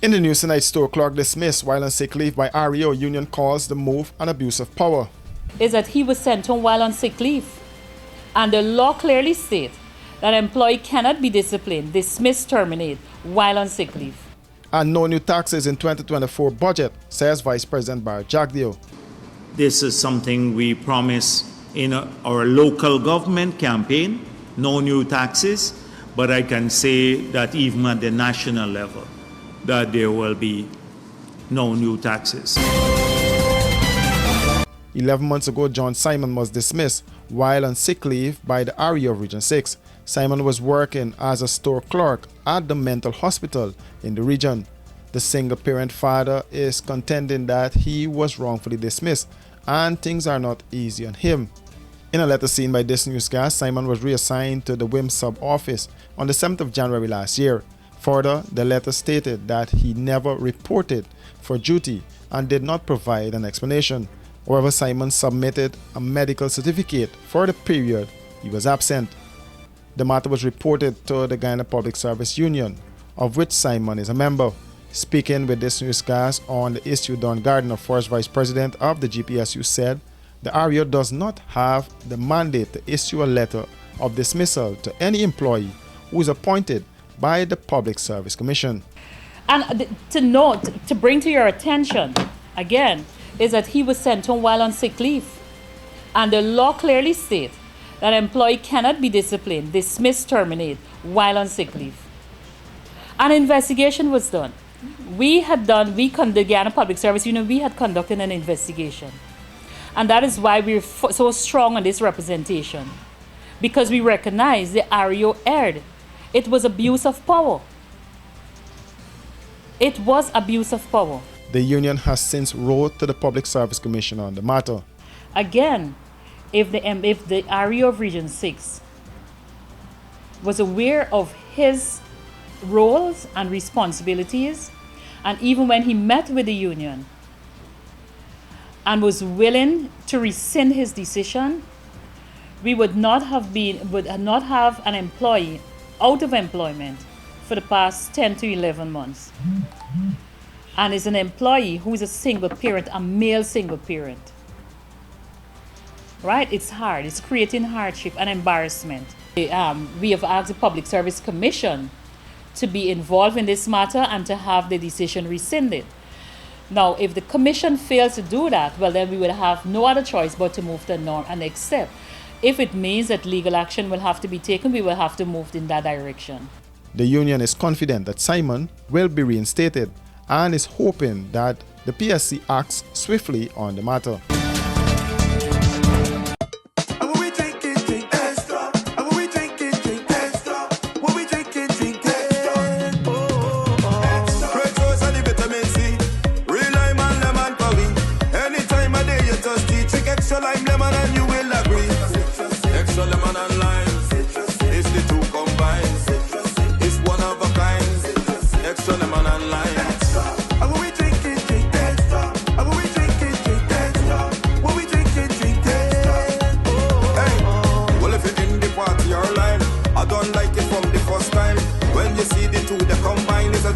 In the news tonight, store clerk dismissed while on sick leave by REO. Union calls the move an abuse of power. Is that he was sent home while on sick leave. And the law clearly states that an employee cannot be disciplined, dismissed, terminated while on sick leave. And no new taxes in 2024 budget, says Vice President Barry Jagdeo. This is something we promise in our local government campaign, no new taxes, but I can say that even at the national level, that there will be no new taxes. 11 months ago, John Simon was dismissed while on sick leave by the REO of Region 6. Simon was working as a store clerk at the mental hospital in the region. The single-parent father is contending that he was wrongfully dismissed and things are not easy on him. In a letter seen by this newscast, Simon was reassigned to the WIM sub-office on the 7th of January last year. Further, the letter stated that he never reported for duty and did not provide an explanation. However, Simon submitted a medical certificate for the period he was absent. The matter was reported to the Guyana Public Service Union, of which Simon is a member. Speaking with this newscast on the issue, Don Gardner, first vice president of the GPSU, said the REO does not have the mandate to issue a letter of dismissal to any employee who is appointed by the Public Service Commission. And to note, to bring to your attention, again, is that he was sent home while on sick leave. And the law clearly states that an employee cannot be disciplined, dismissed, terminated while on sick leave. An investigation was done. The Guyana Public Service Union, we had conducted an investigation. And that is why we're so strong on this representation. Because we recognize the REO erred. It was abuse of power. It was abuse of power. The union has since wrote to the Public Service Commission on the matter. Again, if the REO of Region 6 was aware of his roles and responsibilities, and even when he met with the union and was willing to rescind his decision, we would not have an employee out of employment for the past 10 to 11 months. And is an employee who is a single parent, a male single parent. Right? It's hard. It's creating hardship and embarrassment. We have asked the Public Service Commission to be involved in this matter and to have the decision rescinded. Now, if the commission fails to do that, well, then we would have no other choice but to move the norm and accept. If it means that legal action will have to be taken, we will have to move in that direction. The union is confident that Simon will be reinstated and is hoping that the PSC acts swiftly on the matter.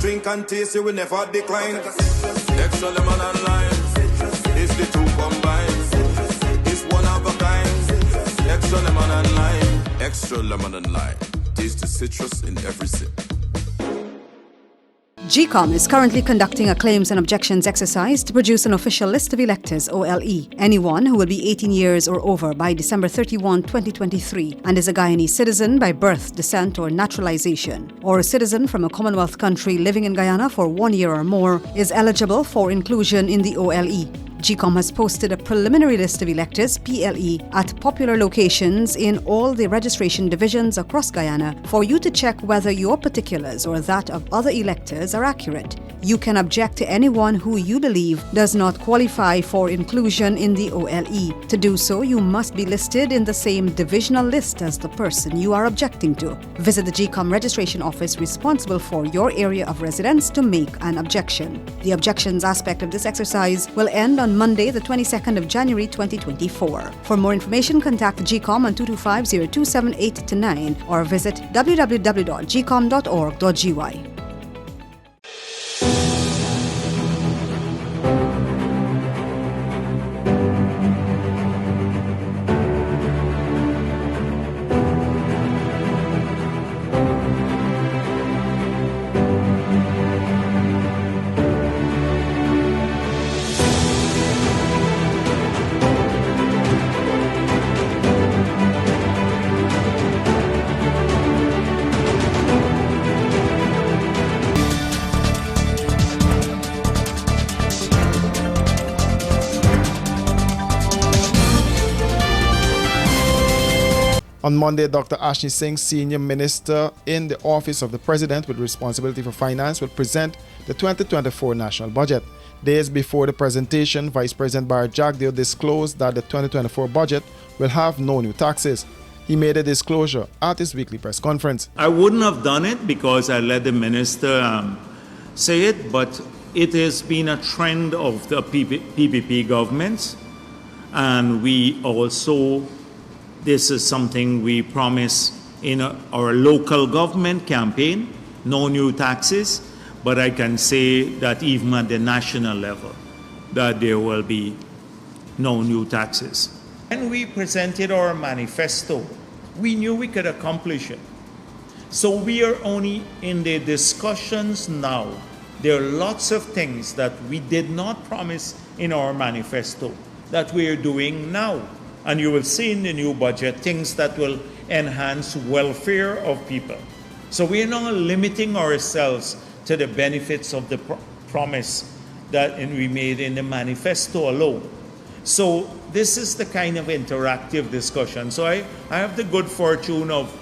Drink and taste, you will never decline. Extra lemon and lime. It's the two combined. It's one of a kind. Extra lemon and lime. Extra lemon and lime. Taste the citrus in every sip. GCOM is currently conducting a claims and objections exercise to produce an official list of electors, OLE. Anyone who will be 18 years or over by December 31, 2023 and is a Guyanese citizen by birth, descent or naturalization, or a citizen from a Commonwealth country living in Guyana for 1 year or more is eligible for inclusion in the OLE. GCOM has posted a preliminary list of electors, PLE, at popular locations in all the registration divisions across Guyana for you to check whether your particulars or that of other electors are accurate. You can object to anyone who you believe does not qualify for inclusion in the OLE. To do so, you must be listed in the same divisional list as the person you are objecting to. Visit the GCOM registration office responsible for your area of residence to make an objection. The objections aspect of this exercise will end on Monday, the 22nd of January 2024. For more information, contact the GCOM on 225-0278-9 or visit www.gcom.org.gy. On Monday, Dr. Ashni Singh, Senior Minister in the Office of the President with responsibility for finance, will present the 2024 national budget. Days before the presentation, Vice President Bharat Jagdeo disclosed that the 2024 budget will have no new taxes. He made a disclosure at his weekly press conference. I wouldn't have done it because I let the minister say it, but it has been a trend of the PPP governments, and we also, this is something we promise in our local government campaign, no new taxes, but I can say that even at the national level, that there will be no new taxes. When we presented our manifesto, we knew we could accomplish it. So we are only in the discussions now. There are lots of things that we did not promise in our manifesto that we are doing now. And you will see in the new budget things that will enhance welfare of people. So we are not limiting ourselves to the benefits of the promise that we made in the manifesto alone. So this is the kind of interactive discussion. So I have the good fortune of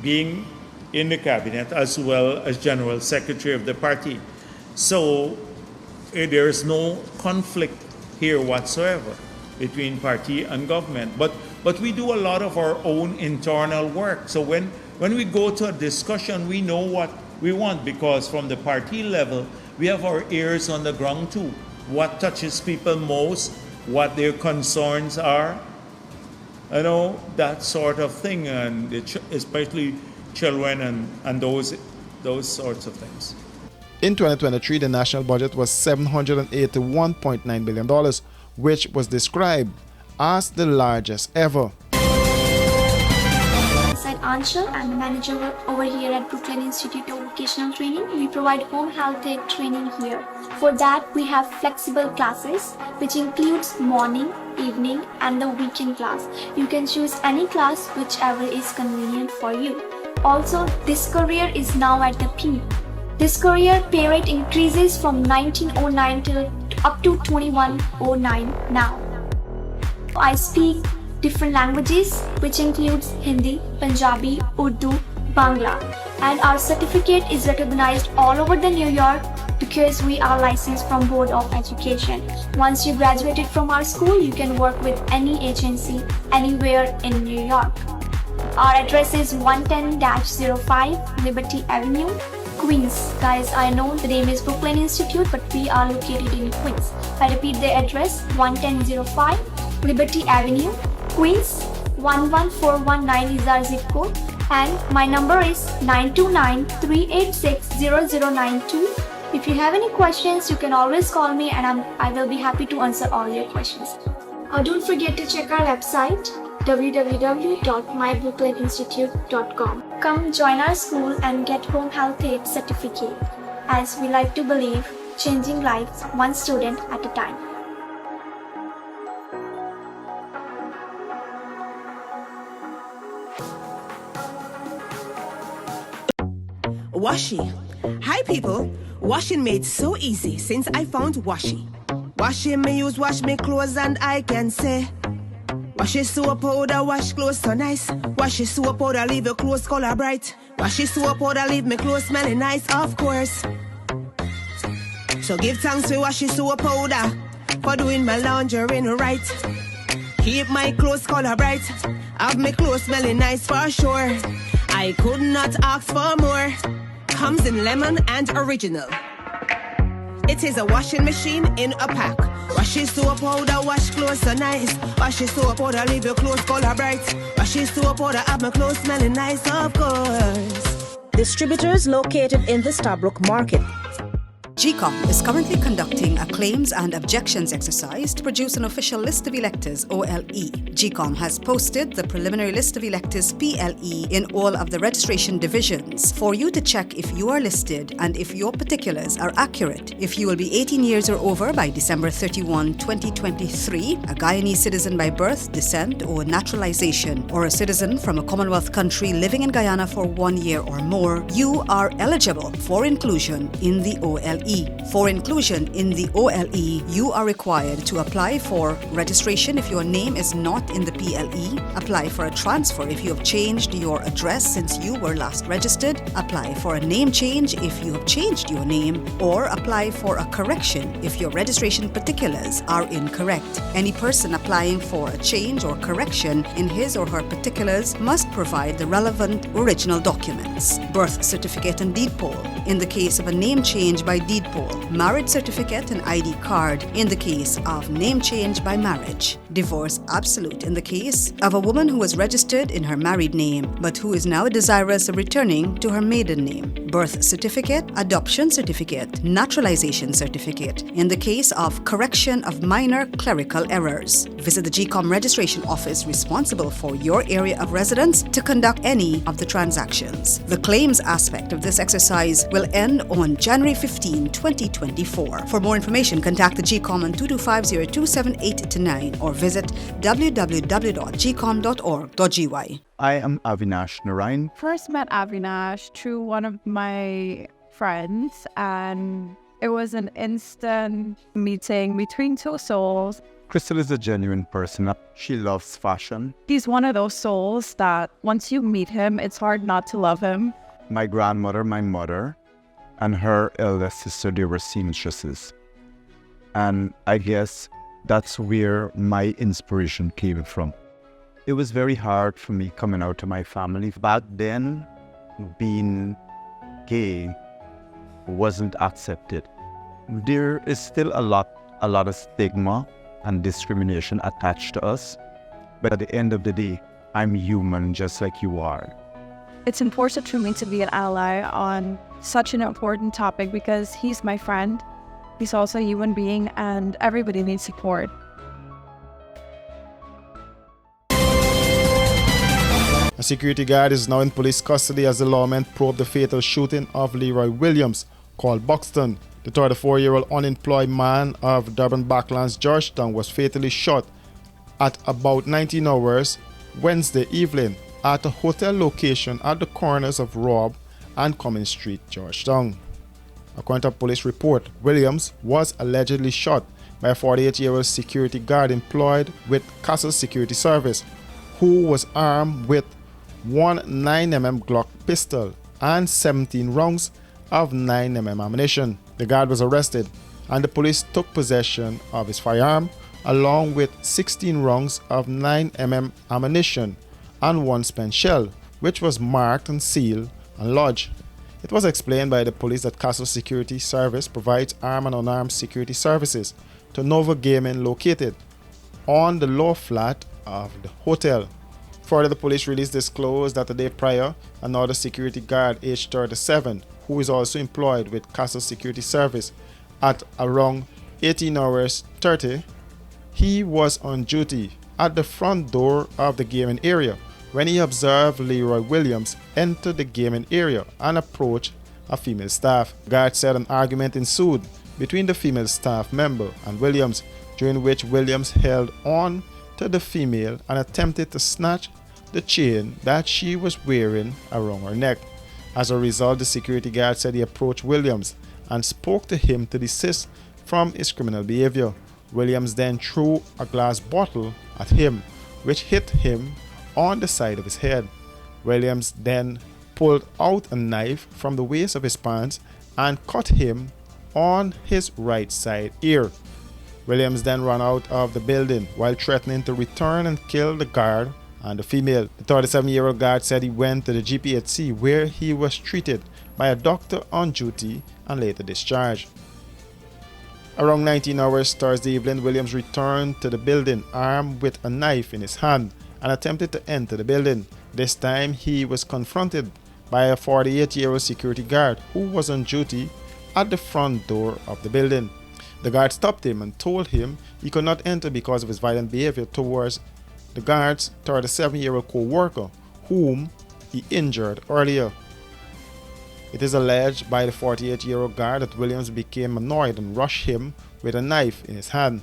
being in the cabinet as well as General Secretary of the party. So there is no conflict here whatsoever between party and government. But we do a lot of our own internal work. So when we go to a discussion, we know what we want, because from the party level, we have our ears on the ground too. What touches people most, what their concerns are, you know, that sort of thing, and especially children and those sorts of things. In 2023, the national budget was $781.9 billion, which was described as the largest ever. Anshul, I'm the manager over here at Brooklyn Institute of Vocational Training. We provide home health aid training here. For that, we have flexible classes, which includes morning, evening, and the weekend class. You can choose any class, whichever is convenient for you. Also, this career is now at the peak. This career pay rate increases from 1909 till up to 2109 now. I speak different languages, which includes Hindi, Punjabi, Urdu, Bangla, and our certificate is recognized all over the New York because we are licensed from Board of Education. Once you graduated from our school, you can work with any agency anywhere in New York. Our address is 110-05 Liberty Avenue, Queens. Guys, I know the name is Brooklyn Institute, but we are located in Queens. I repeat the address, 110-05 Liberty Avenue, Queens. 11419 is our zip code, and my number is 929-386-0092. If you have any questions, you can always call me, and I will be happy to answer all your questions. Don't forget to check our website, www.mybrooklyn.institute.com. Come join our school and get home health aid certificate, as we like to believe changing lives one student at a time. Washi. Hi people. Washing made so easy since I found Washi. Washi me use wash me clothes and I can say Washi soap powder wash clothes so nice. Washi soap powder leave your clothes color bright. Washi soap powder leave me clothes smelling nice, of course. So give thanks to Washi soap powder for doing my laundry right. Keep my clothes color bright. Have my clothes smelling nice for sure. I could not ask for more. Comes in lemon and original. It is a washing machine in a pack. Washi soap powder wash clothes so nice. Washi soap powder leave your clothes color bright. Washi soap powder have my clothes smelling nice, of course. Distributors located in the Starbrook Market. GCOM is currently conducting a claims and objections exercise to produce an official list of electors, OLE. GCOM has posted the preliminary list of electors, PLE, in all of the registration divisions for you to check if you are listed and if your particulars are accurate. If you will be 18 years or over by December 31, 2023, a Guyanese citizen by birth, descent, or naturalization, or a citizen from a Commonwealth country living in Guyana for 1 year or more, you are eligible for inclusion in the OLE. OLE. For inclusion in the OLE, you are required to apply for registration if your name is not in the PLE, apply for a transfer if you have changed your address since you were last registered, apply for a name change if you have changed your name, or apply for a correction if your registration particulars are incorrect. Any person applying for a change or correction in his or her particulars must provide the relevant original documents: birth certificate and deed poll in the case of a name change by deed poll, marriage certificate and ID card in the case of name change by marriage, divorce absolute in the case of a woman who was registered in her married name but who is now desirous of returning to her maiden name, birth certificate, adoption certificate, naturalization certificate in the case of correction of minor clerical errors. Visit the GCOM registration office responsible for your area of residence to conduct any of the transactions. The claims aspect of this exercise will end on January 15, 2024. For more information, contact the GCOM on 225-0278-9 or visit www.gcom.org.gy. I am Avinash Narain. First met Avinash through one of my friends, and it was an instant meeting between two souls. Crystal is a genuine person. She loves fashion. He's one of those souls that once you meet him, it's hard not to love him. My grandmother, my mother, and her eldest sister, they were seamstresses. And I guess that's where my inspiration came from. It was very hard for me coming out to my family. Back then, being gay wasn't accepted. There is still a lot of stigma and discrimination attached to us. But at the end of the day, I'm human just like you are. It's important for me to be an ally on such an important topic because he's my friend. He's also a human being, and everybody needs support. A security guard is now in police custody as the lawmen probe the fatal shooting of Leroy Williams, called Buxton. The 34-year-old unemployed man of Durban Backlands, Georgetown, was fatally shot at about 19 hours Wednesday evening at a hotel location at the corners of Robb and Cummins Street, Georgetown. According to a police report, Williams was allegedly shot by a 48-year-old security guard employed with Castle Security Service, who was armed with one 9mm Glock pistol and 17 rounds of 9mm ammunition. The guard was arrested and the police took possession of his firearm along with 16 rounds of 9mm ammunition and one spent shell, which was marked and sealed and lodged. It was explained by the police that Castle Security Service provides armed and unarmed security services to Nova Gaming located on the lower flat of the hotel. Further, the police release disclosed that the day prior, another security guard aged 37, who is also employed with Castle Security Service, at around 18 hours 30, he was on duty at the front door of the gaming area when he observed Leroy Williams enter the gaming area and approach a female staff. The guard said an argument ensued between the female staff member and Williams, during which Williams held on to the female and attempted to snatch the chain that she was wearing around her neck. As a result, the security guard said he approached Williams and spoke to him to desist from his criminal behavior. Williams then threw a glass bottle at him, which hit him on the side of his head. Williams then pulled out a knife from the waist of his pants and cut him on his right side ear. Williams then ran out of the building while threatening to return and kill the guard and the female. The 37-year-old guard said he went to the GPHC where he was treated by a doctor on duty and later discharged. Around 19 hours Thursday evening, Williams returned to the building armed with a knife in his hand and attempted to enter the building. This time he was confronted by a 48-year-old security guard who was on duty at the front door of the building. The guard stopped him and told him he could not enter because of his violent behavior towards the guard's 37-year-old co-worker, whom he injured earlier. It is alleged by the 48-year-old guard that Williams became annoyed and rushed him with a knife in his hand.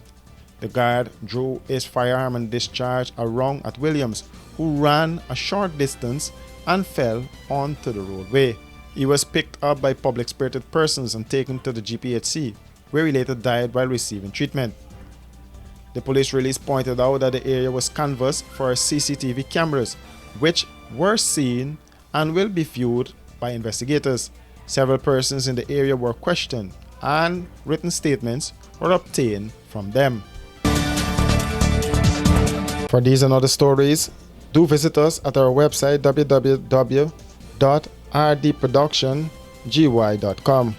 The guard drew his firearm and discharged a round at Williams, who ran a short distance and fell onto the roadway. He was picked up by public-spirited persons and taken to the GPHC, where he later died while receiving treatment. The police release pointed out that the area was canvassed for CCTV cameras, which were seen and will be viewed by investigators. Several persons in the area were questioned and written statements were obtained from them. For these and other stories, do visit us at our website www.rdproductiongy.com.